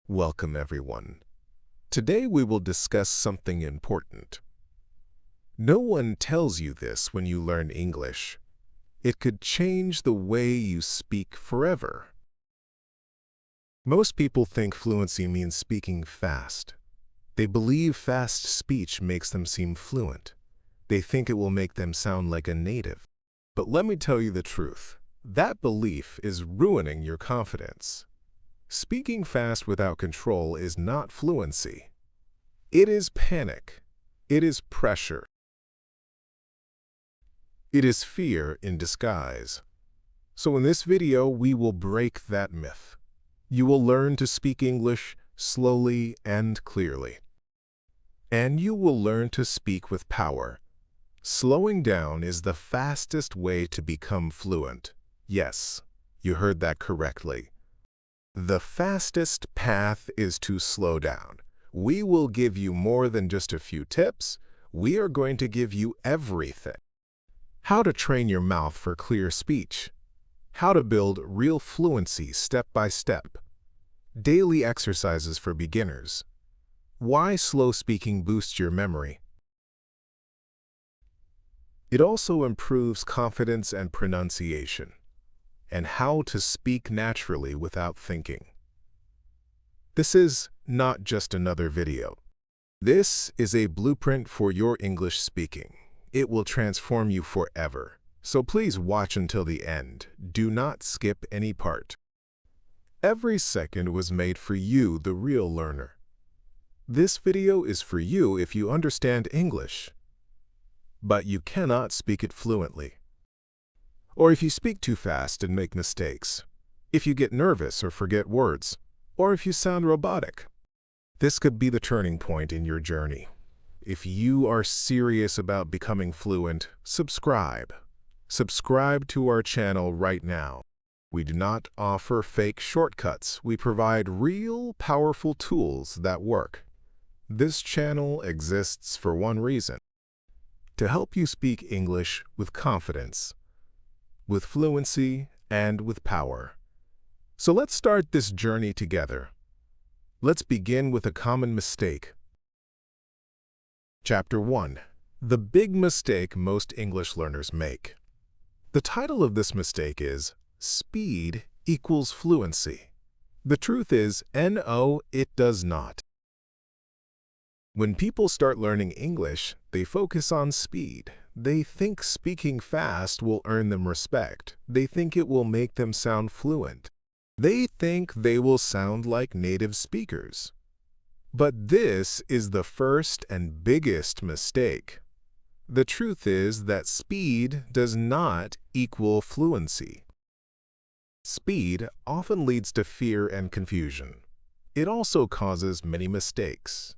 Welcome, everyone. Today we will discuss something important. No one tells you this when you learn English. It could change the way you speak forever. Most people think fluency means speaking fast. They believe fast speech makes them seem fluent. They think it will make them sound like a native. But let me tell you the truth. That belief is ruining your confidence. Speaking fast without control is not fluency. It is panic. It is pressure. It is fear in disguise. So in this video, we will break that myth. You will learn to speak English slowly and clearly. And you will learn to speak with power. Slowing down is the fastest way to become fluent. Yes, you heard that correctly. The fastest path is to slow down. We will give you more than just a few tips. We are going to give you everything. How to train your mouth for clear speech. How to build real fluency step by step. Daily exercises for beginners. Why slow speaking boosts your memory. It also improves confidence and pronunciation. And how to speak naturally without thinking. This is not just another video. This is a blueprint for your English speaking. It will transform you forever. So please watch until the end. Do not skip any part. Every second was made for you, the real learner. This video is for you if you understand English, but you cannot speak it fluently. Or if you speak too fast and make mistakes. If you get nervous or forget words. Or if you sound robotic. This could be the turning point in your journey. If you are serious about becoming fluent, subscribe. Subscribe to our channel right now. We do not offer fake shortcuts. We provide real, powerful tools that work. This channel exists for one reason: to help you speak English with confidence, with fluency, and with power. So let's start this journey together. Let's begin with a common mistake. Chapter 1. The big mistake most English learners make. The title of this mistake is Speed equals Fluency. The truth is, no, it does not. When people start learning English, they focus on speed. They think speaking fast will earn them respect. They think it will make them sound fluent. They think they will sound like native speakers. But this is the first and biggest mistake. The truth is that speed does not equal fluency. Speed often leads to fear and confusion. It also causes many mistakes.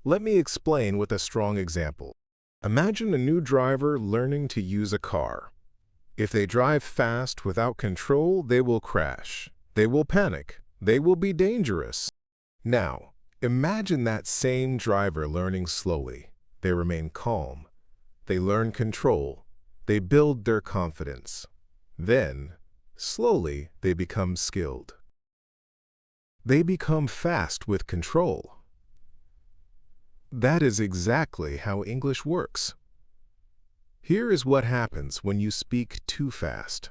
Let me explain with a strong example. Imagine a new driver learning to use a car. If they drive fast without control, they will crash. They will panic. They will be dangerous. Now, imagine that same driver learning slowly. They remain calm. They learn control. They build their confidence. Then, slowly, they become skilled. They become fast with control. That is exactly how English works. Here is what happens when you speak too fast.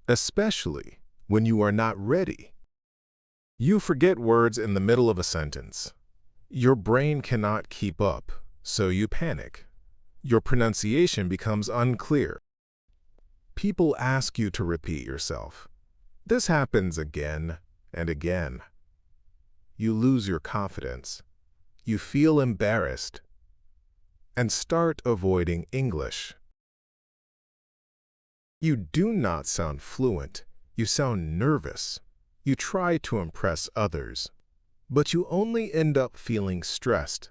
Especially when you are not ready. You forget words in the middle of a sentence. Your brain cannot keep up, so you panic. Your pronunciation becomes unclear. People ask you to repeat yourself. This happens again and again. You lose your confidence. You feel embarrassed and start avoiding English. You do not sound fluent. You sound nervous. You try to impress others, but you only end up feeling stressed.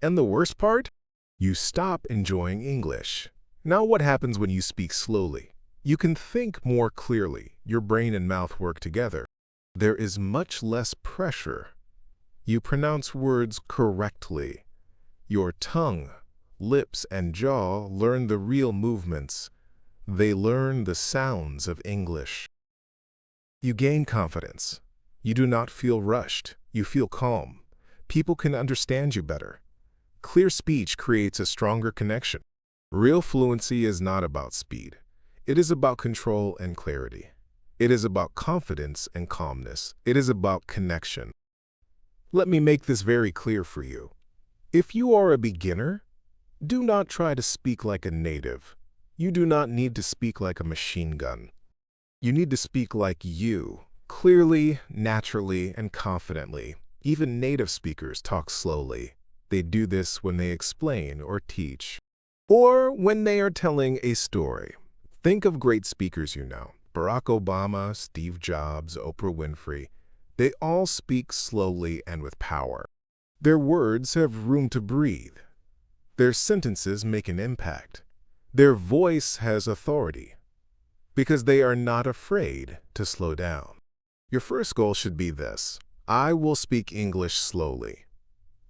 And the worst part? You stop enjoying English. Now what happens when you speak slowly? You can think more clearly. Your brain and mouth work together. There is much less pressure. You pronounce words correctly. Your tongue, lips, and jaw learn the real movements. They learn the sounds of English. You gain confidence. You do not feel rushed. You feel calm. People can understand you better. Clear speech creates a stronger connection. Real fluency is not about speed. It is about control and clarity. It is about confidence and calmness. It is about connection. Let me make this very clear for you. If you are a beginner, do not try to speak like a native. You do not need to speak like a machine gun. You need to speak like you, clearly, naturally, and confidently. Even native speakers talk slowly. They do this when they explain or teach, or when they are telling a story. Think of great speakers you know. Barack Obama, Steve Jobs, Oprah Winfrey. They all speak slowly and with power. Their words have room to breathe. Their sentences make an impact. Their voice has authority, because they are not afraid to slow down. Your first goal should be this: I will speak English slowly,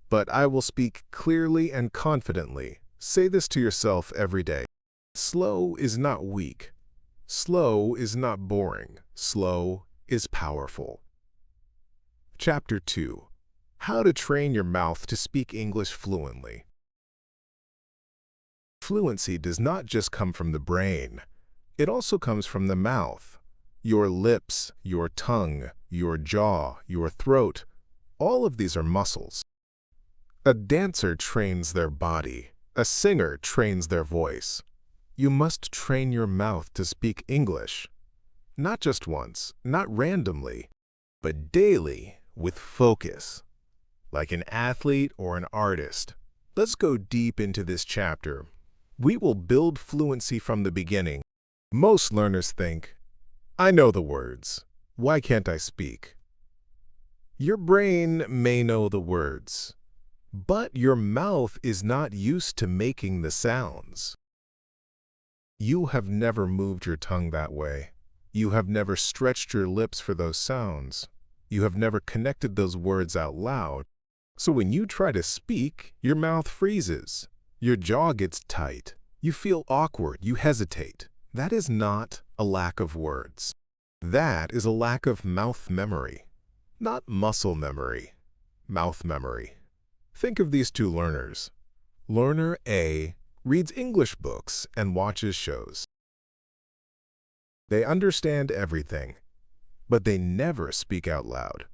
but I will speak clearly and confidently. Say this to yourself every day. Slow is not weak. Slow is not boring. Slow is powerful. Chapter 2. How to train your mouth to speak English fluently. Fluency does not just come from the brain. It also comes from the mouth. Your lips, your tongue, your jaw, your throat, all of these are muscles. A dancer trains their body. A singer trains their voice. You must train your mouth to speak English. Not just once, not randomly, but daily with focus. Like an athlete or an artist. Let's go deep into this chapter. We will build fluency from the beginning. Most learners think, I know the words. Why can't I speak? Your brain may know the words, but your mouth is not used to making the sounds. You have never moved your tongue that way. You have never stretched your lips for those sounds. You have never connected those words out loud. So when you try to speak, your mouth freezes. Your jaw gets tight. You feel awkward. You hesitate. That is not a lack of words. That is a lack of mouth memory. Not muscle memory. Mouth memory. Think of these two learners. Learner A reads English books and watches shows. They understand everything, but they never speak out loud.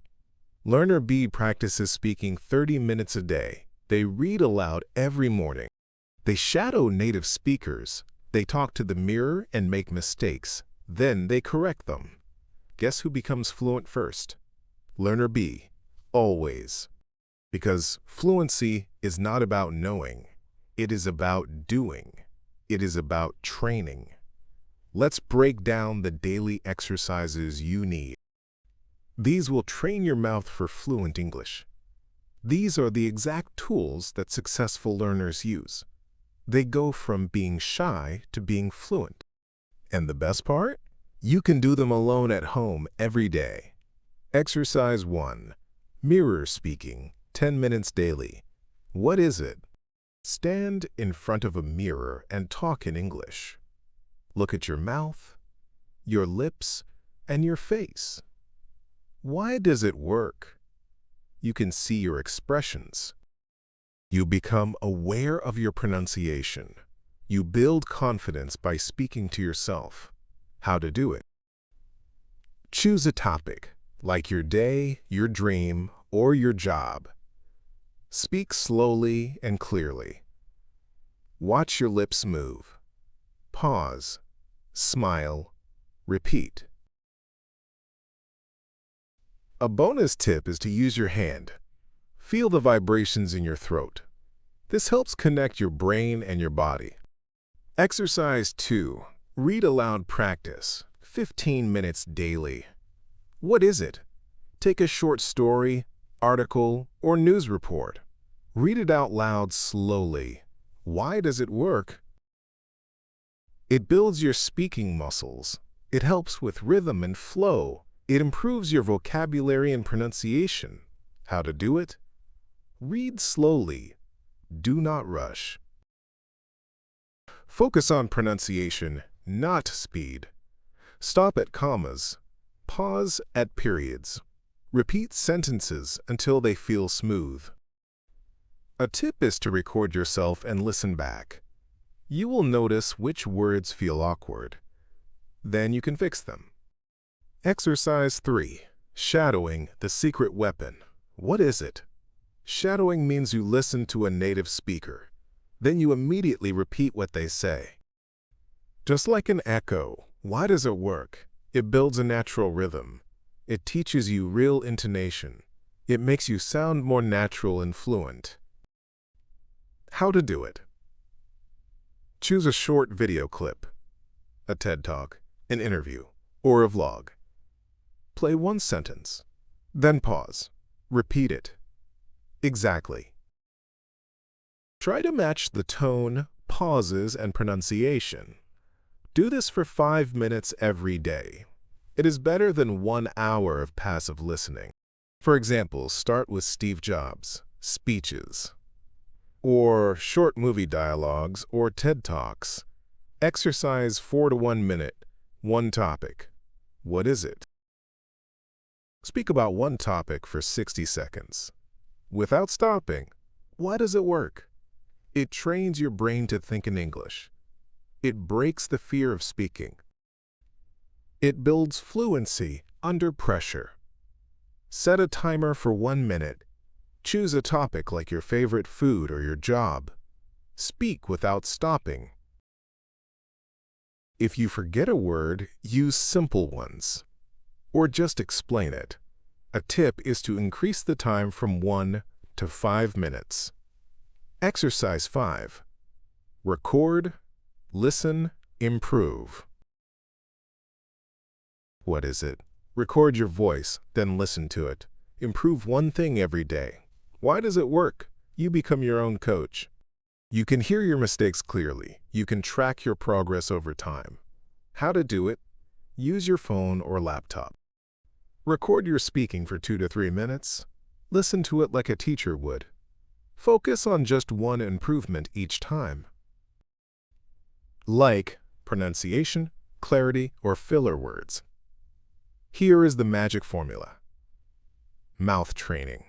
Learner B practices speaking 30 minutes a day. They read aloud every morning. They shadow native speakers. They talk to the mirror and make mistakes. Then they correct them. Guess who becomes fluent first? Learner B. Always. Because fluency is not about knowing. It is about doing. It is about training. Let's break down the daily exercises you need. These will train your mouth for fluent English. These are the exact tools that successful learners use. They go from being shy to being fluent. And the best part? You can do them alone at home every day. Exercise 1. Mirror speaking, 10 minutes daily. What is it? Stand in front of a mirror and talk in English. Look at your mouth, your lips, and your face. Why does it work? You can see your expressions. You become aware of your pronunciation. You build confidence by speaking to yourself. How to do it? Choose a topic, like your day, your dream, or your job. Speak slowly and clearly. Watch your lips move. Pause. Smile. Repeat. A bonus tip is to use your hand. Feel the vibrations in your throat. This helps connect your brain and your body. Exercise 2. Read aloud practice, 15 minutes daily. What is it? Take a short story, article, or news report. Read it out loud slowly. Why does it work? It builds your speaking muscles. It helps with rhythm and flow. It improves your vocabulary and pronunciation. How to do it? Read slowly. Do not rush. Focus on pronunciation, not speed. Stop at commas. Pause at periods. Repeat sentences until they feel smooth. A tip is to record yourself and listen back. You will notice which words feel awkward. Then you can fix them. Exercise 3. Shadowing the secret weapon. What is it? Shadowing means you listen to a native speaker. Then you immediately repeat what they say. Just like an echo, why does it work? It builds a natural rhythm. It teaches you real intonation. It makes you sound more natural and fluent. How to do it. Choose a short video clip, a TED Talk, an interview, or a vlog. Play one sentence, then pause. Repeat it. Exactly. Try to match the tone, pauses, and pronunciation. Do this for 5 minutes every day. It is better than 1 hour of passive listening. For example, start with Steve Jobs' speeches, or short movie dialogues or TED Talks. Exercise 4 to 1 minute, one topic. What is it? Speak about one topic for 60 seconds. Without stopping. Why does it work? It trains your brain to think in English. It breaks the fear of speaking. It builds fluency under pressure. Set a timer for 1 minute. Choose a topic like your favorite food or your job. Speak without stopping. If you forget a word, use simple ones, or just explain it. A tip is to increase the time from 1 to 5 minutes. Exercise 5. Record, listen, improve. What is it? Record your voice, then listen to it. Improve one thing every day. Why does it work? You become your own coach. You can hear your mistakes clearly. You can track your progress over time. How to do it? Use your phone or laptop. Record your speaking for 2 to 3 minutes. Listen to it like a teacher would. Focus on just one improvement each time, like pronunciation, clarity, or filler words. Here is the magic formula. Mouth training.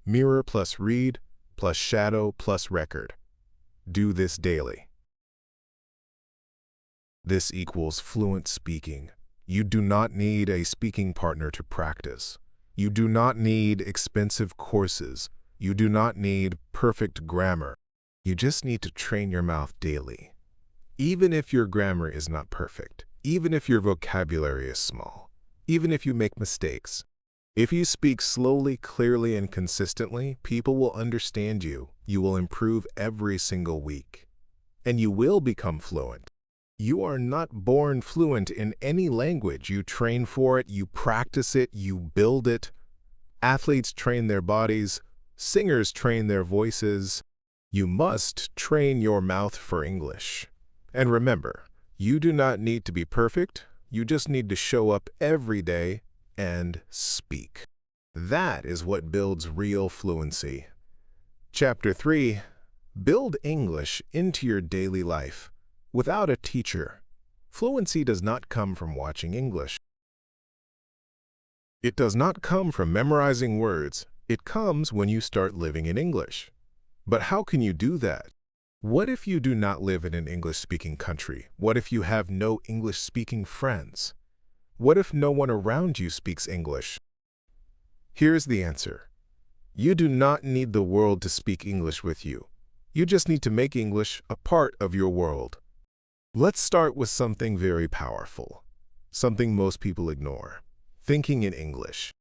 Mirror plus read plus shadow plus record. Do this daily. This equals fluent speaking. You do not need a speaking partner to practice. You do not need expensive courses. You do not need perfect grammar. You just need to train your mouth daily. Even if your grammar is not perfect, even if your vocabulary is small, even if you make mistakes, if you speak slowly, clearly, and consistently, people will understand you. You will improve every single week, and you will become fluent. You are not born fluent in any language. You train for it, you practice it, you build it. Athletes train their bodies, singers train their voices. You must train your mouth for English. And remember, you do not need to be perfect. You just need to show up every day and speak. That is what builds real fluency. Chapter 3. Build English into your daily life. Without a teacher, fluency does not come from watching English. It does not come from memorizing words. It comes when you start living in English. But how can you do that? What if you do not live in an English-speaking country? What if you have no English-speaking friends? What if no one around you speaks English? Here's the answer. You do not need the world to speak English with you. You just need to make English a part of your world. Let's start with something very powerful, something most people ignore: thinking in English.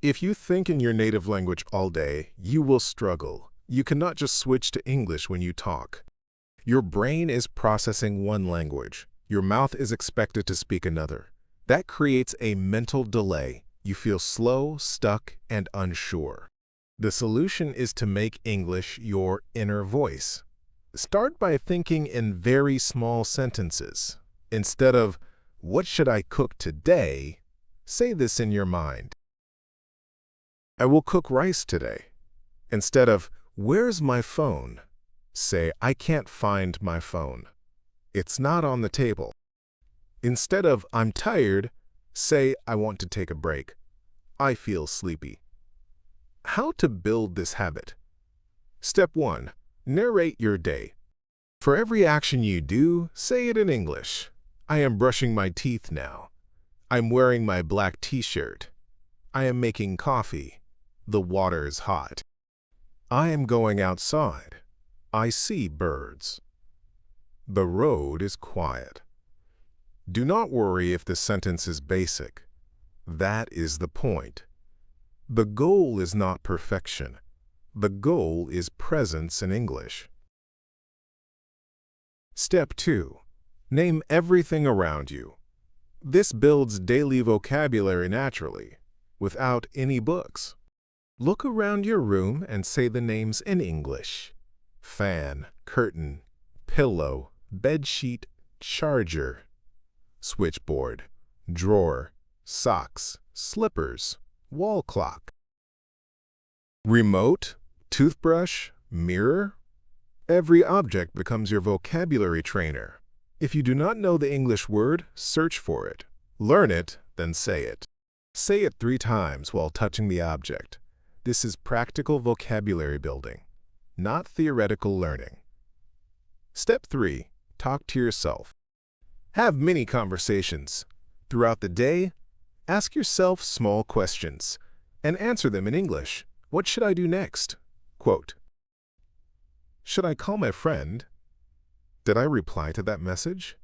If you think in your native language all day, you will struggle. You cannot just switch to English when you talk. Your brain is processing one language. Your mouth is expected to speak another. That creates a mental delay. You feel slow, stuck, and unsure. The solution is to make English your inner voice. Start by thinking in very small sentences. Instead of, "What should I cook today?" say this in your mind. "I will cook rice today." Instead of, "Where's my phone?" say, "I can't find my phone. It's not on the table." Instead of, "I'm tired," say, "I want to take a break." I feel sleepy. How to build this habit? Step 1. Narrate your day. For every action you do, say it in English. I am brushing my teeth now. I'm wearing my black t-shirt. I am making coffee. The water is hot. I am going outside. I see birds. The road is quiet. Do not worry if the sentence is basic. That is the point. The goal is not perfection. The goal is presence in English. Step 2. Name everything around you. This builds daily vocabulary naturally, without any books. Look around your room and say the names in English. Fan, curtain, pillow, bedsheet, charger, switchboard, drawer, socks, slippers, wall clock. Remote, toothbrush, mirror. Every object becomes your vocabulary trainer. If you do not know the English word, search for it. Learn it, then say it. Say it 3 times while touching the object. This is practical vocabulary building, not theoretical learning. Step 3. Talk to yourself. Have many conversations. Throughout the day, ask yourself small questions and answer them in English. What should I do next? Quote, should I call my friend? Did I reply to that message?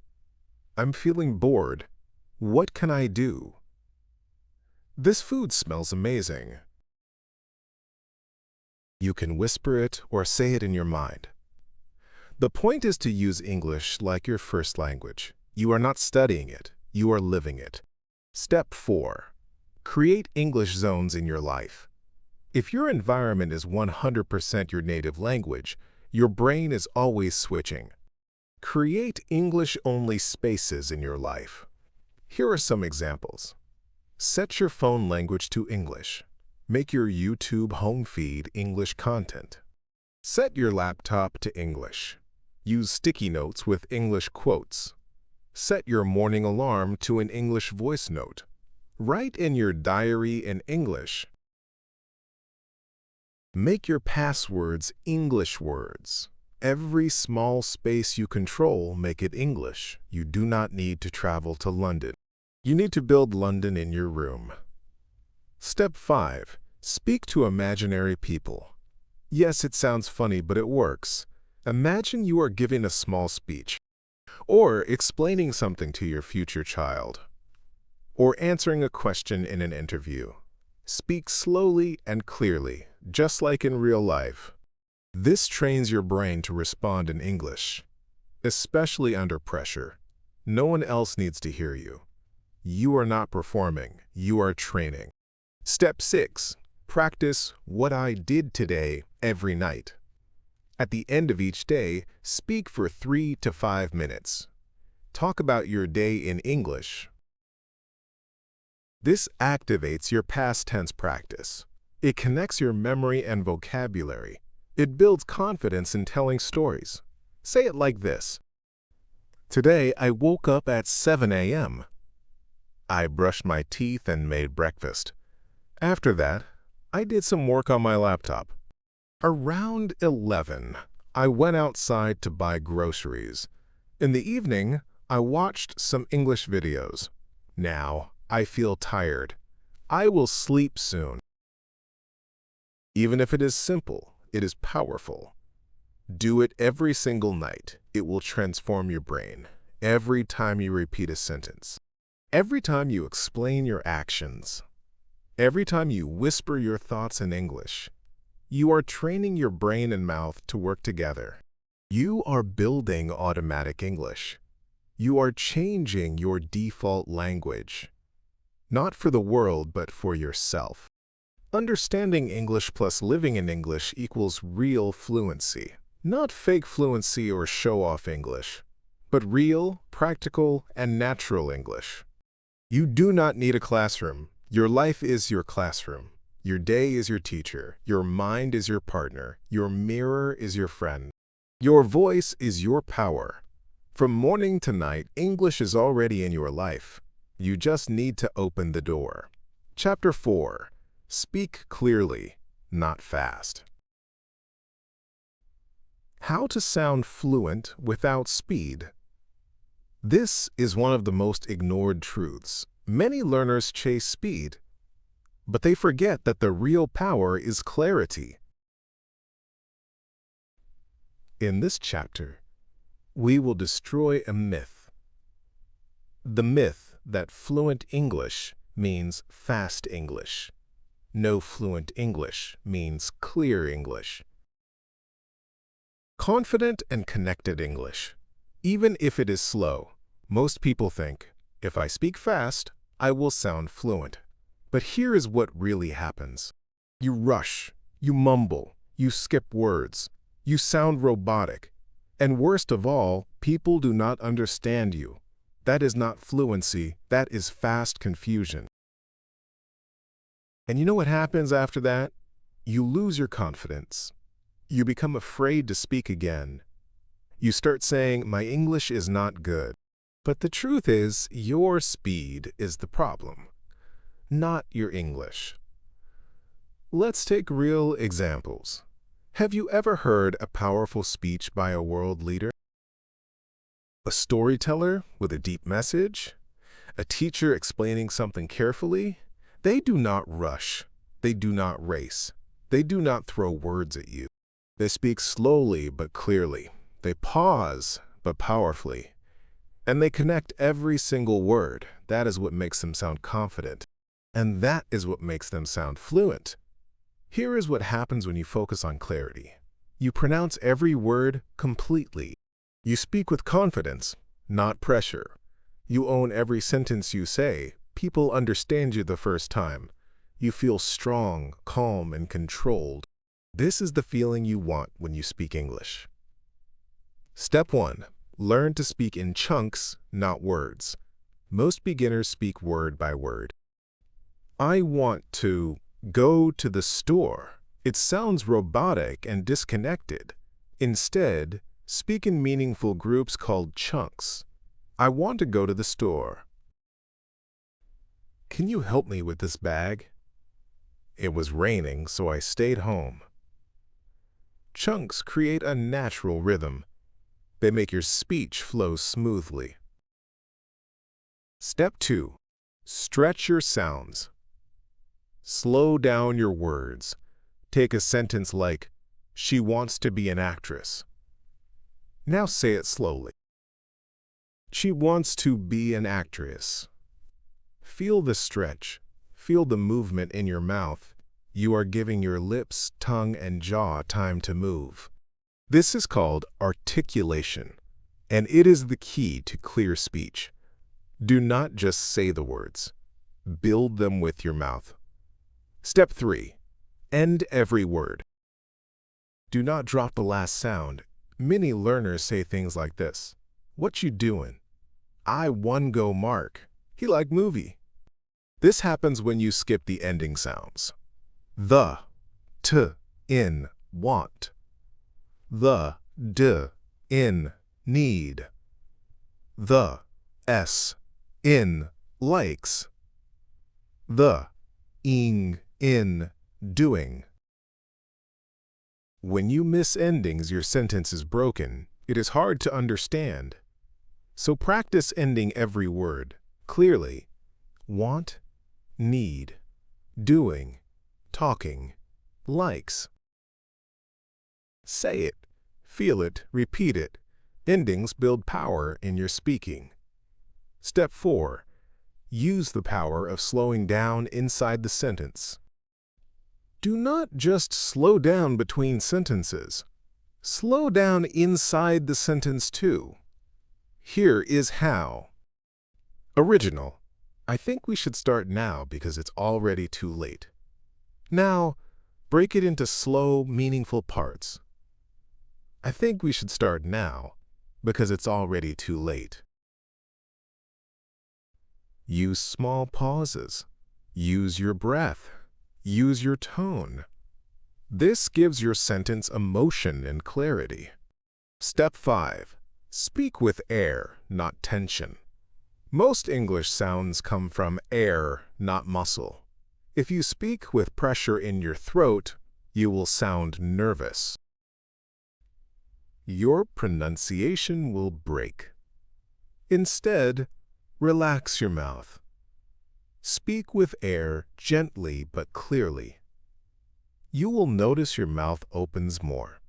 I'm feeling bored. What can I do? This food smells amazing. You can whisper it or say it in your mind. The point is to use English like your first language. You are not studying it, you are living it. Step 4. Create English zones in your life. If your environment is 100% your native language, your brain is always switching. Create English-only spaces in your life. Here are some examples. Set your phone language to English. Make your YouTube home feed English content. Set your laptop to English. Use sticky notes with English quotes. Set your morning alarm to an English voice note. Write in your diary in English. Make your passwords English words. Every small space you control, make it English. You do not need to travel to London. You need to build London in your room. Step 5. Speak to imaginary people. Yes, it sounds funny, but it works. Imagine you are giving a small speech, or explaining something to your future child, or answering a question in an interview. Speak slowly and clearly, just like in real life. This trains your brain to respond in English, especially under pressure. No one else needs to hear you. You are not performing, you are training. Step 6. Practice what I did today every night. At the end of each day, speak for 3 to 5 minutes. Talk about your day in English. This activates your past tense practice. It connects your memory and vocabulary. It builds confidence in telling stories. Say it like this. Today, I woke up at 7 a.m. I brushed my teeth and made breakfast. After that, I did some work on my laptop. Around 11, I went outside to buy groceries. In the evening, I watched some English videos. Now, I feel tired. I will sleep soon. Even if it is simple, it is powerful. Do it every single night. It will transform your brain. Every time you repeat a sentence. Every time you explain your actions. Every time you whisper your thoughts in English. You are training your brain and mouth to work together. You are building automatic English. You are changing your default language. Not for the world, but for yourself. Understanding English plus living in English equals real fluency. Not fake fluency or show-off English, but real, practical, and natural English. You do not need a classroom. Your life is your classroom. Your day is your teacher. Your mind is your partner. Your mirror is your friend. Your voice is your power. From morning to night, English is already in your life. You just need to open the door. Chapter 4. Speak clearly, not fast. How to sound fluent without speed. This is one of the most ignored truths. Many learners chase speed, but they forget that the real power is clarity. In this chapter, we will destroy a myth. The myth that fluent English means fast English. No fluent English means clear English. Confident and connected English. Even if it is slow, most people think, if I speak fast, I will sound fluent. But here is what really happens. You rush, you mumble, you skip words, you sound robotic. And worst of all, people do not understand you. That is not fluency, that is fast confusion. And you know what happens after that? You lose your confidence. You become afraid to speak again. You start saying, my English is not good. But the truth is, your speed is the problem, not your English. Let's take real examples. Have you ever heard a powerful speech by a world leader? A storyteller with a deep message? A teacher explaining something carefully? They do not rush. They do not race. They do not throw words at you. They speak slowly but clearly. They pause but powerfully. And they connect every single word. That is what makes them sound confident. And that is what makes them sound fluent. Here is what happens when you focus on clarity. You pronounce every word completely. You speak with confidence, not pressure. You own every sentence you say. People understand you the first time. You feel strong, calm, and controlled. This is the feeling you want when you speak English. Step 1. Learn to speak in chunks, not words. Most beginners speak word by word. I want to go to the store. It sounds robotic and disconnected. Instead, speak in meaningful groups called chunks. I want to go to the store. Can you help me with this bag? It was raining, so I stayed home. Chunks create a natural rhythm. They make your speech flow smoothly. Step 2. Stretch your sounds. Slow down your words. Take a sentence like, she wants to be an actress. Now say it slowly. She wants to be an actress. Feel the stretch. Feel the movement in your mouth. You are giving your lips, tongue, and jaw time to move. This is called articulation, and it is the key to clear speech. Do not just say the words. Build them with your mouth. Step 3. End every word. Do not drop the last sound. Many learners say things like this. What you doing? I one go Mark. He like movie. This happens when you skip the ending sounds. The, t, in, want. The, d, in, need. The, s, in, likes. The, ing, in, doing. When you miss endings, your sentence is broken. It is hard to understand. So practice ending every word clearly. Want, need, doing, talking, likes. Say it, feel it, repeat it. Endings build power in your speaking. Step 4. Use the power of slowing down inside the sentence. Do not just slow down between sentences. Slow down inside the sentence too. Here is how. Original. I think we should start now because it's already too late. Now, break it into slow, meaningful parts. I think we should start now because it's already too late. Use small pauses. Use your breath. Use your tone. This gives your sentence emotion and clarity. Step 5. Speak with air, not tension. Most English sounds come from air, not muscle. If you speak with pressure in your throat, you will sound nervous. Your pronunciation will break. Instead, relax your mouth. Speak with air gently but clearly. You will notice your mouth opens more.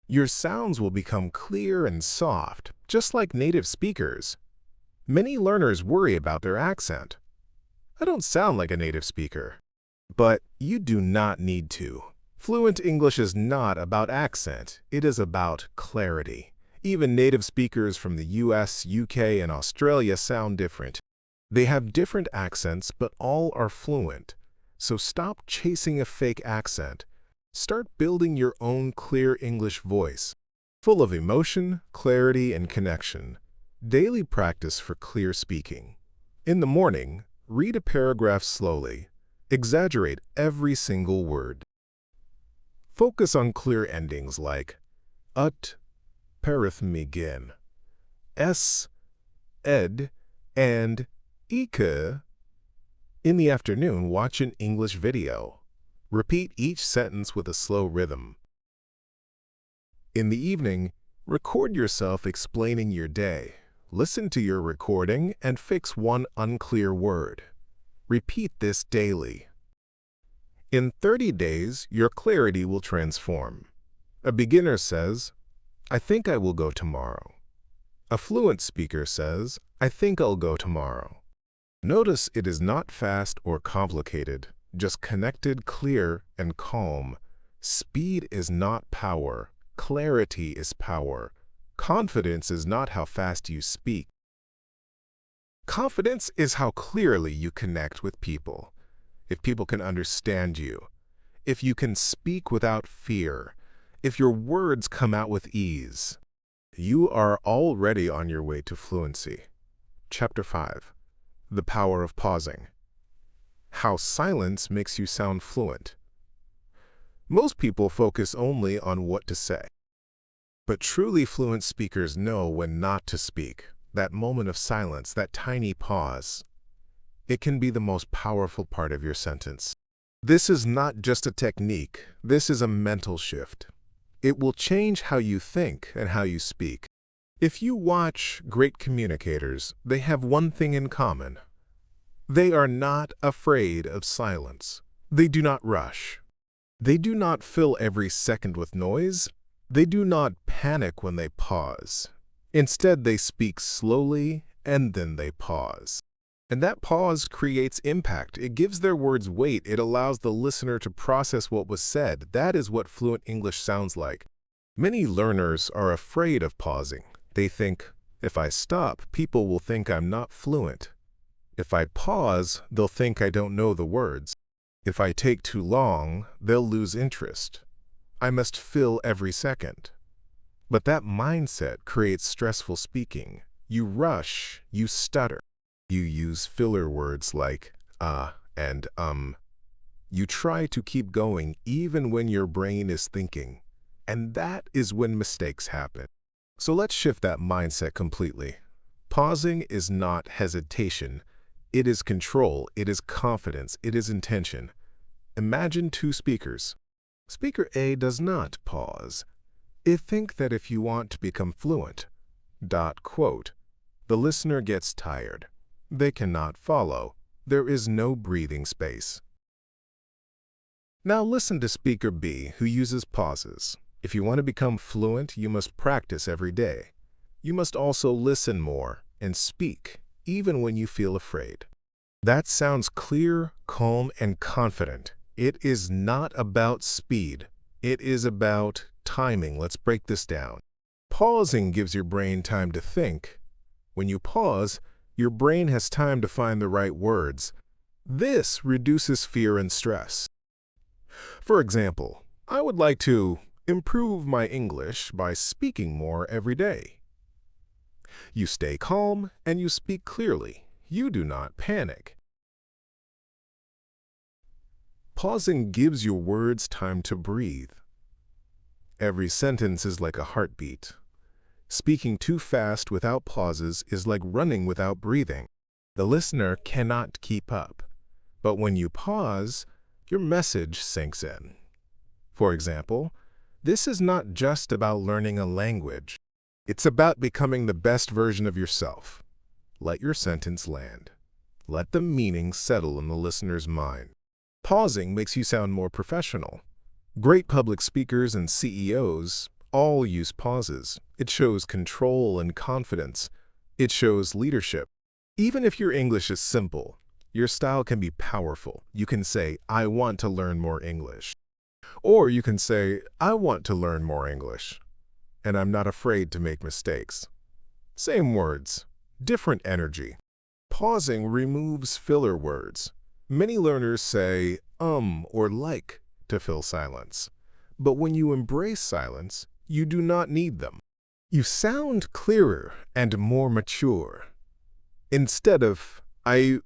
Your sounds will become clear and soft, just like native speakers. Many learners worry about their accent. I don't sound like a native speaker. But you do not need to. Fluent English is not about accent. It is about clarity. Even native speakers from the US, UK, and Australia sound different. They have different accents, but all are fluent. So stop chasing a fake accent. Start building your own clear English voice, full of emotion, clarity, and connection. Daily practice for clear speaking. In the morning, read a paragraph slowly. Exaggerate every single word. Focus on clear endings like ut, parithmegin, s, ed, and ike. In the afternoon, watch an English video. Repeat each sentence with a slow rhythm. In the evening, record yourself explaining your day. Listen to your recording and fix one unclear word. Repeat this daily. In 30 days, your clarity will transform. A beginner says, "I think I will go tomorrow." A fluent speaker says, "I think I'll go tomorrow." Notice it is not fast or complicated, just connected, clear, and calm. Speed is not power. Clarity is power. Confidence is not how fast you speak. Confidence is how clearly you connect with people. If people can understand you, if you can speak without fear, if your words come out with ease, you are already on your way to fluency. Chapter 5. The Power of Pausing. How silence makes you sound fluent. Most people focus only on what to say. But truly fluent speakers know when not to speak. That moment of silence, that tiny pause. It can be the most powerful part of your sentence. This is not just a technique. This is a mental shift. It will change how you think and how you speak. If you watch great communicators, they have one thing in common. They are not afraid of silence. They do not rush. They do not fill every second with noise. They do not panic when they pause. Instead, they speak slowly and then they pause. And that pause creates impact. It gives their words weight. It allows the listener to process what was said. That is what fluent English sounds like. Many learners are afraid of pausing. They think, if I stop, people will think I'm not fluent. If I pause, they'll think I don't know the words. If I take too long, they'll lose interest. I must fill every second. But that mindset creates stressful speaking. You rush, you stutter. You use filler words like and You try to keep going even when your brain is thinking. And that is when mistakes happen. So let's shift that mindset completely. Pausing is not hesitation. It is control, it is confidence, it is intention. Imagine two speakers. Speaker A does not pause. It thinks that if you want to become fluent, the listener gets tired. They cannot follow. There is no breathing space. Now listen to Speaker B, who uses pauses. If you want to become fluent, you must practice every day. You must also listen more and speak, even when you feel afraid. That sounds clear, calm, and confident. It is not about speed. It is about timing. Let's break this down. Pausing gives your brain time to think. When you pause, your brain has time to find the right words. This reduces fear and stress. For example, I would like to improve my English by speaking more every day. You stay calm and you speak clearly. You do not panic. Pausing gives your words time to breathe. Every sentence is like a heartbeat. Speaking too fast without pauses is like running without breathing. The listener cannot keep up. But when you pause, your message sinks in. For example, this is not just about learning a language. It's about becoming the best version of yourself. Let your sentence land. Let the meaning settle in the listener's mind. Pausing makes you sound more professional. Great public speakers and CEOs all use pauses. It shows control and confidence. It shows leadership. Even if your English is simple, your style can be powerful. You can say, "I want to learn more English." Or you can say, "I want to learn more English, and I'm not afraid to make mistakes." Same words, different energy. Pausing removes filler words. Many learners say or like to fill silence. But when you embrace silence, you do not need them. You sound clearer and more mature. Instead of, I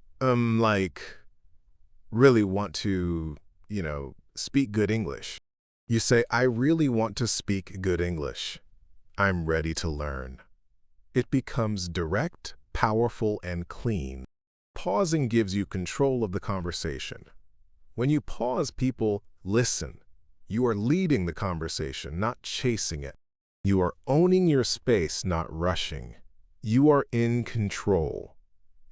really want to, speak good English. You say, "I really want to speak good English. I'm ready to learn." It becomes direct, powerful, and clean. Pausing gives you control of the conversation. When you pause, people listen. You are leading the conversation, not chasing it. You are owning your space, not rushing. You are in control.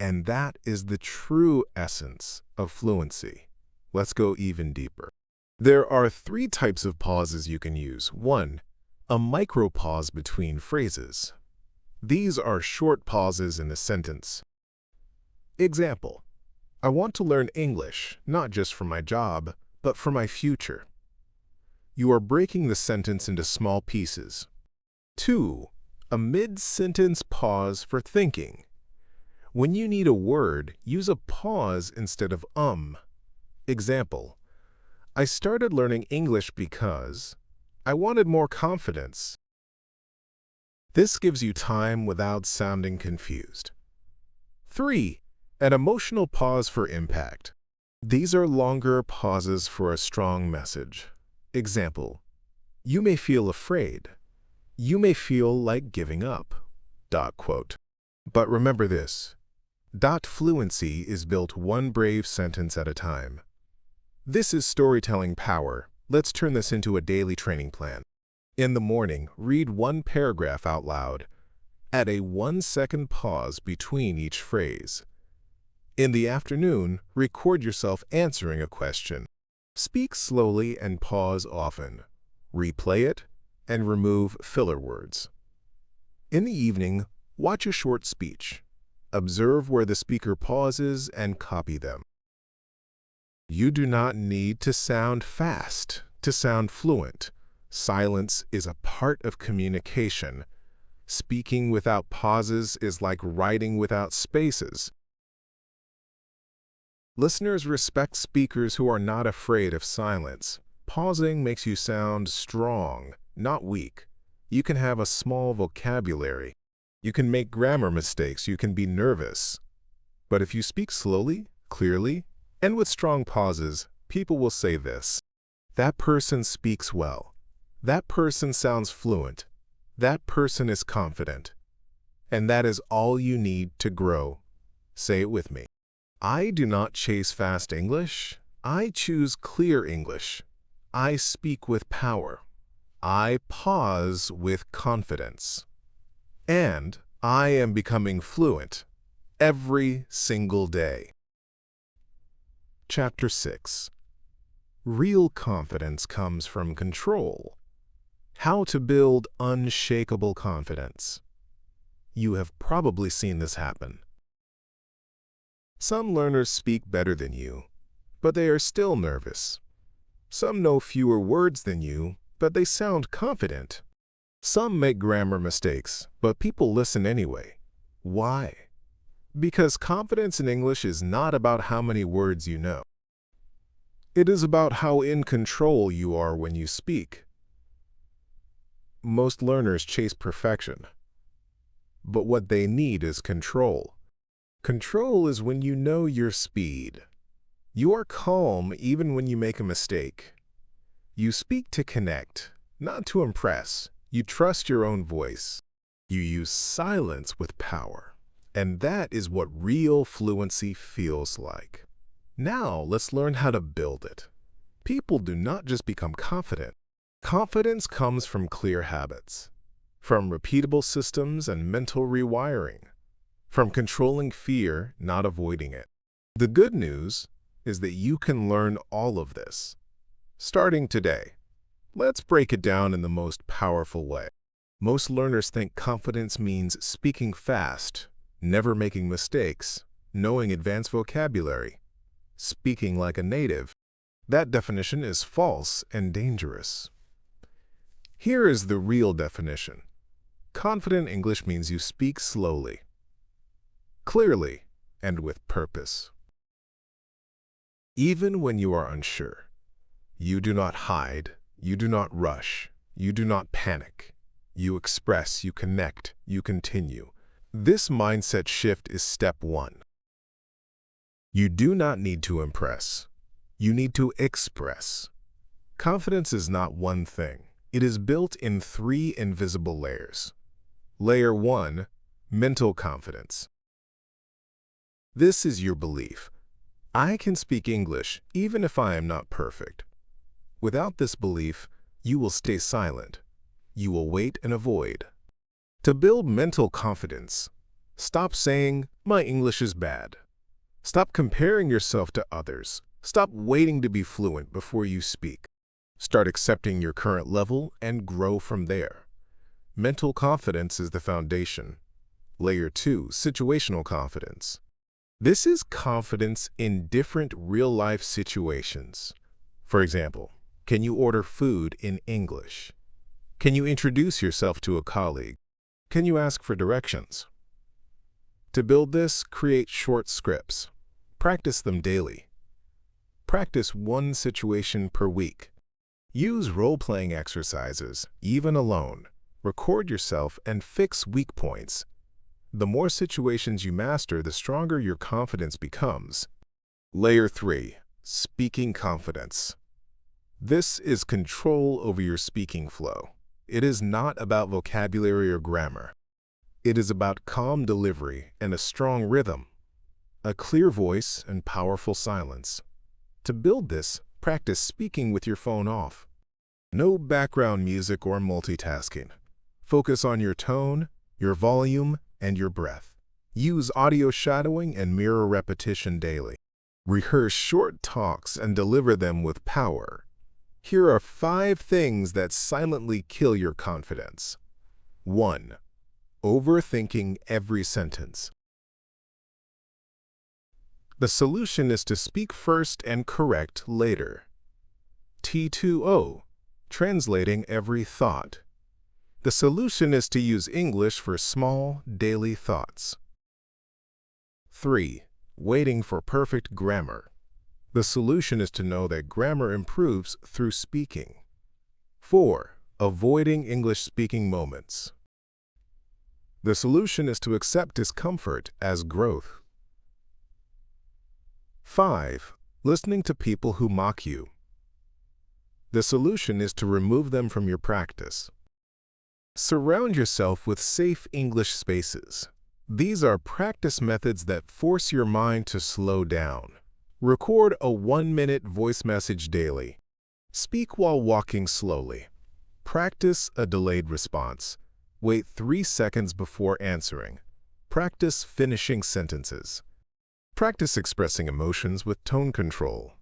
And that is the true essence of fluency. Let's go even deeper. There are 3 types of pauses you can use. 1. A micropause between phrases. These are short pauses in a sentence. Example: I want to learn English, not just for my job, but for my future. You are breaking the sentence into small pieces. 2. A mid-sentence pause for thinking. When you need a word, use a pause instead of Example: I started learning English because I wanted more confidence. This gives you time without sounding confused. 3. An emotional pause for impact. These are longer pauses for a strong message. Example: you may feel afraid. You may feel like giving up. ... But remember this. Fluency is built one brave sentence at a time. This is storytelling power. Let's turn this into a daily training plan. In the morning, read one paragraph out loud. Add a 1-second pause between each phrase. In the afternoon, record yourself answering a question. Speak slowly and pause often. Replay it and remove filler words. In the evening, watch a short speech. Observe where the speaker pauses and copy them. You do not need to sound fast to sound fluent. Silence is a part of communication. Speaking without pauses is like writing without spaces. Listeners respect speakers who are not afraid of silence. Pausing makes you sound strong, not weak. You can have a small vocabulary. You can make grammar mistakes. You can be nervous. But if you speak slowly, clearly, and with strong pauses, people will say this: that person speaks well. That person sounds fluent. That person is confident. And that is all you need to grow. Say it with me. I do not chase fast English. I choose clear English. I speak with power. I pause with confidence. And I am becoming fluent every single day. Chapter 6. Real confidence comes from control. How to build unshakable confidence. You have probably seen this happen. Some learners speak better than you, but they are still nervous. Some know fewer words than you, but they sound confident. Some make grammar mistakes, but people listen anyway. Why? Because confidence in English is not about how many words you know. It is about how in control you are when you speak. Most learners chase perfection, but what they need is control. Control is when you know your speed. You are calm even when you make a mistake. You speak to connect, not to impress. You trust your own voice. You use silence with power. And that is what real fluency feels like. Now, let's learn how to build it. People do not just become confident. Confidence comes from clear habits, from repeatable systems and mental rewiring, from controlling fear, not avoiding it. The good news is that you can learn all of this, starting today. Let's break it down in the most powerful way. Most learners think confidence means speaking fast, never making mistakes, knowing advanced vocabulary, speaking like a native. That definition is false and dangerous. Here is the real definition. Confident English means you speak slowly, clearly, and with purpose. Even when you are unsure, you do not hide, you do not rush, you do not panic. You express, you connect, you continue. This mindset shift is step 1. You do not need to impress. You need to express. Confidence is not one thing. It is built in 3 invisible layers. Layer 1, mental confidence. This is your belief. I can speak English even if I am not perfect. Without this belief, you will stay silent. You will wait and avoid. To build mental confidence, stop saying, "My English is bad." Stop comparing yourself to others. Stop waiting to be fluent before you speak. Start accepting your current level and grow from there. Mental confidence is the foundation. Layer 2, situational confidence. This is confidence in different real-life situations. For example, can you order food in English? Can you introduce yourself to a colleague? Can you ask for directions? To build this, create short scripts. Practice them daily. Practice 1 situation per week. Use role-playing exercises, even alone. Record yourself and fix weak points. The more situations you master, the stronger your confidence becomes. Layer 3, speaking confidence. This is control over your speaking flow. It is not about vocabulary or grammar. It is about calm delivery and a strong rhythm, a clear voice and powerful silence. To build this, practice speaking with your phone off. No background music or multitasking. Focus on your tone, your volume, and your breath. Use audio shadowing and mirror repetition daily. Rehearse short talks and deliver them with power. Here are 5 things that silently kill your confidence. 1. Overthinking every sentence. The solution is to speak first and correct later. T2O. Translating every thought. The solution is to use English for small, daily thoughts. 3. Waiting for perfect grammar. The solution is to know that grammar improves through speaking. 4. Avoiding English-speaking moments. The solution is to accept discomfort as growth. 5. Listening to people who mock you. The solution is to remove them from your practice. Surround yourself with safe English spaces. These are practice methods that force your mind to slow down. Record a 1-minute voice message daily. Speak while walking slowly. Practice a delayed response. Wait 3 seconds before answering. Practice finishing sentences. Practice expressing emotions with tone control.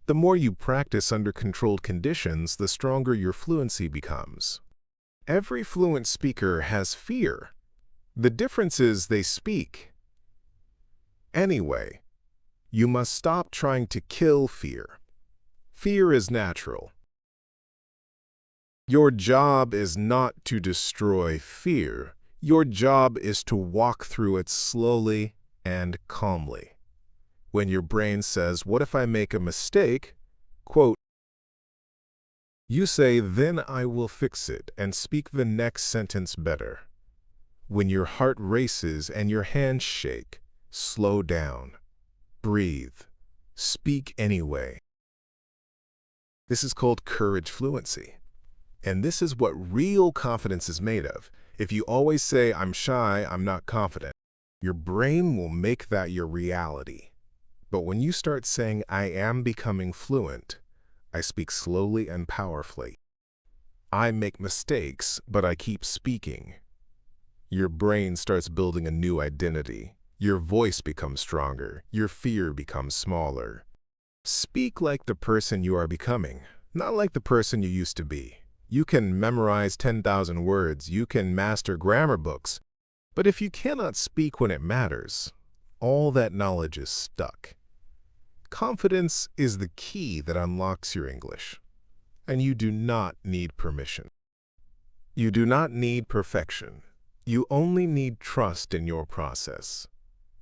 The more you practice under controlled conditions, the stronger your fluency becomes. Every fluent speaker has fear. The difference is they speak. Anyway, you must stop trying to kill fear. Fear is natural. Your job is not to destroy fear. Your job is to walk through it slowly and calmly. When your brain says, "What if I make a mistake?" quote, you say, "Then I will fix it," and speak the next sentence better. When your heart races and your hands shake, slow down. Breathe. Speak anyway. This is called courage fluency. And this is what real confidence is made of. If you always say, "I'm shy, I'm not confident," your brain will make that your reality. But when you start saying, I am becoming fluent, I speak slowly and powerfully. I make mistakes, but I keep speaking. Your brain starts building a new identity. Your voice becomes stronger. Your fear becomes smaller. Speak like the person you are becoming, not like the person you used to be. You can memorize 10,000 words. You can master grammar books. But if you cannot speak when it matters, all that knowledge is stuck. Confidence is the key that unlocks your English. And you do not need permission. You do not need perfection. You only need trust in your process.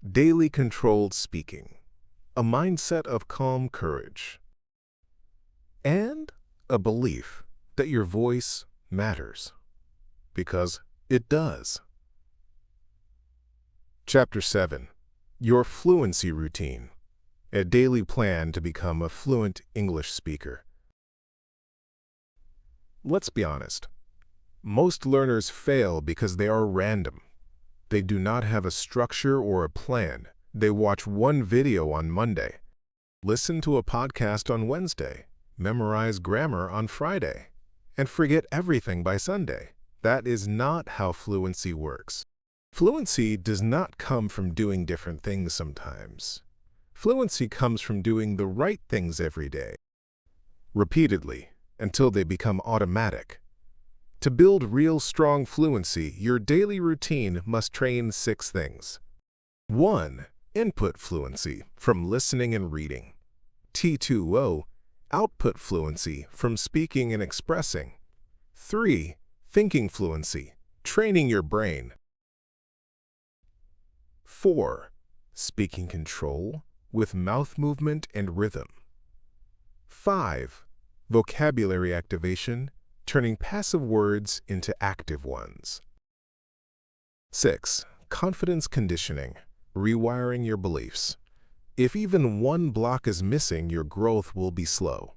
Daily controlled speaking. A mindset of calm courage. And a belief that your voice matters. Because it does. Chapter 7. Your Fluency Routine. A daily plan to become a fluent English speaker. Let's be honest. Most learners fail because they are random. They do not have a structure or a plan. They watch one video on Monday, listen to a podcast on Wednesday, memorize grammar on Friday, and forget everything by Sunday. That is not how fluency works. Fluency does not come from doing different things sometimes. Fluency comes from doing the right things every day, repeatedly, until they become automatic. To build real strong fluency, your daily routine must train 6 things. 1. Input fluency from listening and reading. T2O. Output fluency from speaking and expressing. 3. Thinking fluency, training your brain. 4. Speaking control with mouth movement and rhythm. 5. Vocabulary activation, turning passive words into active ones. 6. Confidence conditioning, rewiring your beliefs. If even one block is missing, your growth will be slow.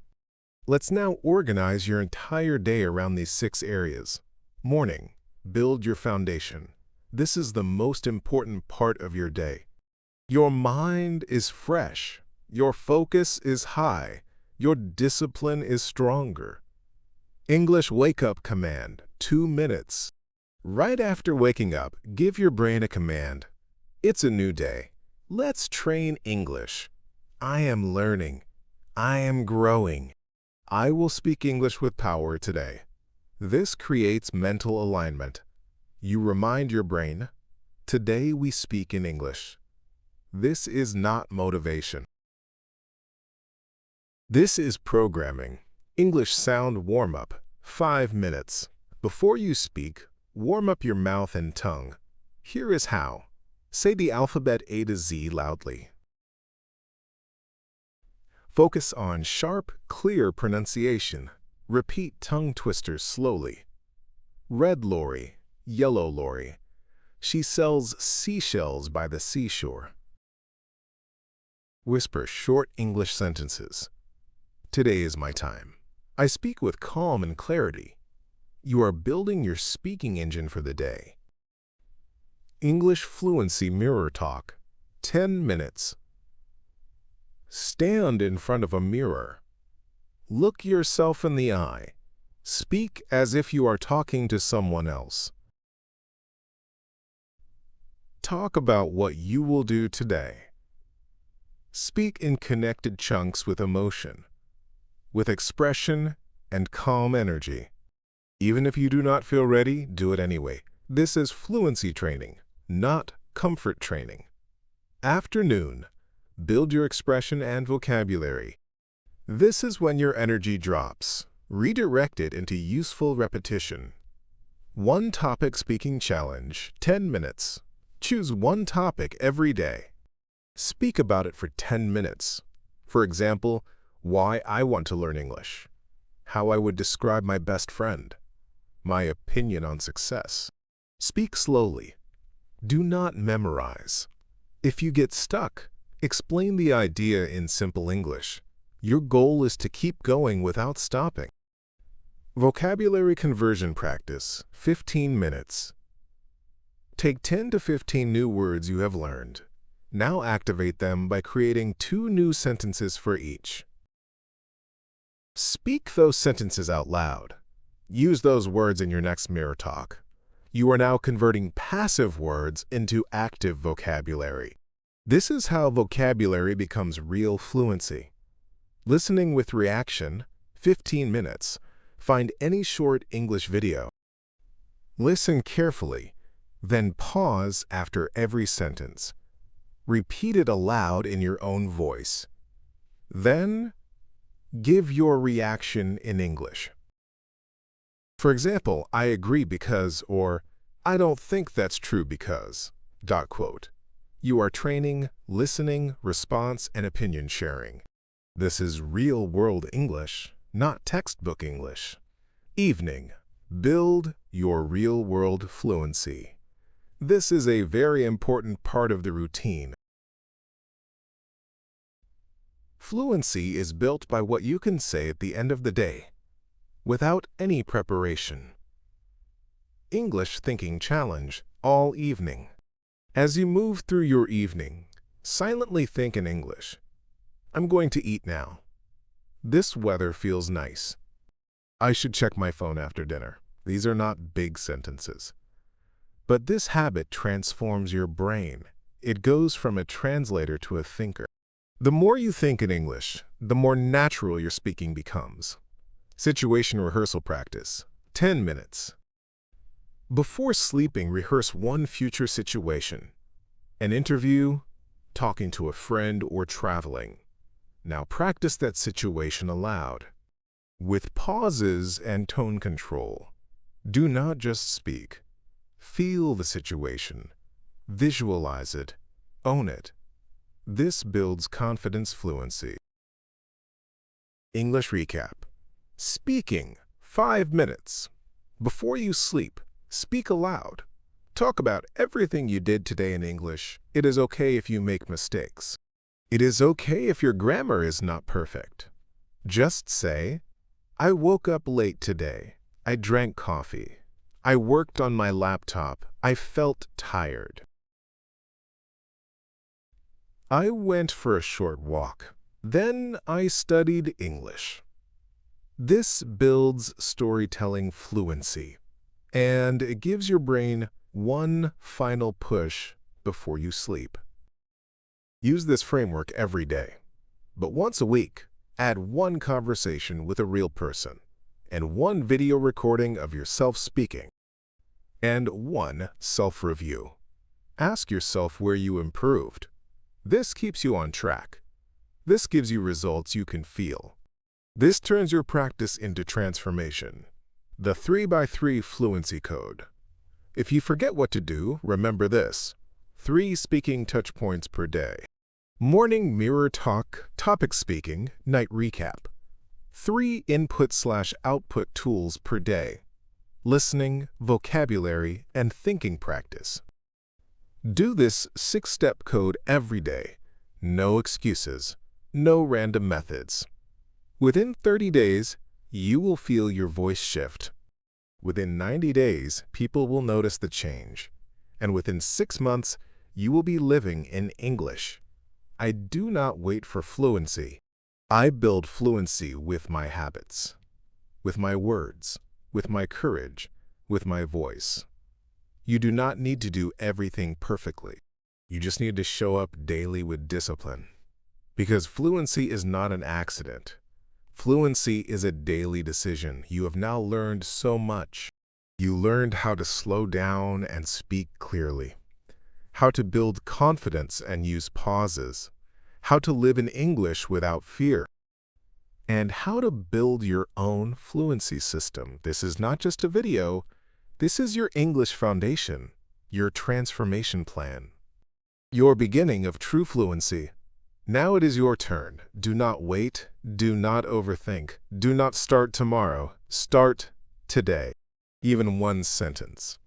Let's now organize your entire day around these 6 areas. Morning. Build your foundation. This is the most important part of your day. Your mind is fresh. Your focus is high. Your discipline is stronger. English wake-up command, 2 minutes. Right after waking up, give your brain a command. It's a new day. Let's train English. I am learning. I am growing. I will speak English with power today. This creates mental alignment. You remind your brain, today we speak in English. This is not motivation. This is programming. English sound warm-up, 5 minutes. Before you speak, warm up your mouth and tongue. Here is how. Say the alphabet A to Z loudly. Focus on sharp, clear pronunciation. Repeat tongue twisters slowly. Red lorry, yellow lorry. She sells seashells by the seashore. Whisper short English sentences. Today is my time. I speak with calm and clarity. You are building your speaking engine for the day. English fluency mirror talk, 10 minutes. Stand in front of a mirror. Look yourself in the eye. Speak as if you are talking to someone else. Talk about what you will do today. Speak in connected chunks with emotion, with expression and calm energy. Even if you do not feel ready, do it anyway. This is fluency training, not comfort training. Afternoon. Build your expression and vocabulary. This is when your energy drops. Redirect it into useful repetition. One topic speaking challenge, 10 minutes. Choose one topic every day. Speak about it for 10 minutes. For example, why I want to learn English, how I would describe my best friend, my opinion on success. Speak slowly. Do not memorize. If you get stuck, explain the idea in simple English. Your goal is to keep going without stopping. Vocabulary conversion practice, 15 minutes. Take 10 to 15 new words you have learned. Now activate them by creating 2 new sentences for each. Speak those sentences out loud. Use those words in your next mirror talk. You are now converting passive words into active vocabulary. This is how vocabulary becomes real fluency. Listening with reaction, 15 minutes. Find any short English video. Listen carefully, then pause after every sentence. Repeat it aloud in your own voice. Then, give your reaction in English. For example, I agree because, or I don't think that's true because, ... You are training, listening, response, and opinion sharing. This is real-world English, not textbook English. Evening. Build your real-world fluency. This is a very important part of the routine. Fluency is built by what you can say at the end of the day, without any preparation. English Thinking Challenge all evening. As you move through your evening, silently think in English. I'm going to eat now. This weather feels nice. I should check my phone after dinner. These are not big sentences. But this habit transforms your brain. It goes from a translator to a thinker. The more you think in English, the more natural your speaking becomes. Situation rehearsal practice, 10 minutes. Before sleeping, rehearse one future situation. An interview, talking to a friend, or traveling. Now practice that situation aloud, with pauses and tone control. Do not just speak. Feel the situation. Visualize it. Own it. This builds confidence fluency. English recap. Speaking, 5 minutes. Before you sleep, speak aloud. Talk about everything you did today in English. It is okay if you make mistakes. It is okay if your grammar is not perfect. Just say, I woke up late today. I drank coffee. I worked on my laptop. I felt tired. I went for a short walk. Then I studied English. This builds storytelling fluency, and it gives your brain one final push before you sleep. Use this framework every day, but once a week, add one conversation with a real person, and one video recording of yourself speaking, and one self-review. Ask yourself where you improved. This keeps you on track. This gives you results you can feel. This turns your practice into transformation. The 3x3 Fluency Code. If you forget what to do, remember this. 3 speaking touch points per day. Morning mirror talk, topic speaking, night recap. 3 input/output tools per day. Listening, vocabulary, and thinking practice. Do this 6-step code every day. No excuses. No random methods. Within 30 days, you will feel your voice shift. Within 90 days, people will notice the change. And within 6 months, you will be living in English. I do not wait for fluency. I build fluency with my habits, with my words, with my courage, with my voice. You do not need to do everything perfectly. You just need to show up daily with discipline. Because fluency is not an accident. Fluency is a daily decision. You have now learned so much. You learned how to slow down and speak clearly, how to build confidence and use pauses, how to live in English without fear, and how to build your own fluency system. This is not just a video. This is your English foundation, your transformation plan, your beginning of true fluency. Now it is your turn. Do not wait. Do not overthink. Do not start tomorrow. Start today. Even one sentence,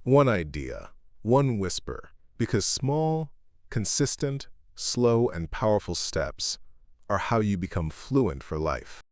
one idea, one whisper, because small, consistent, slow, and powerful steps are how you become fluent for life.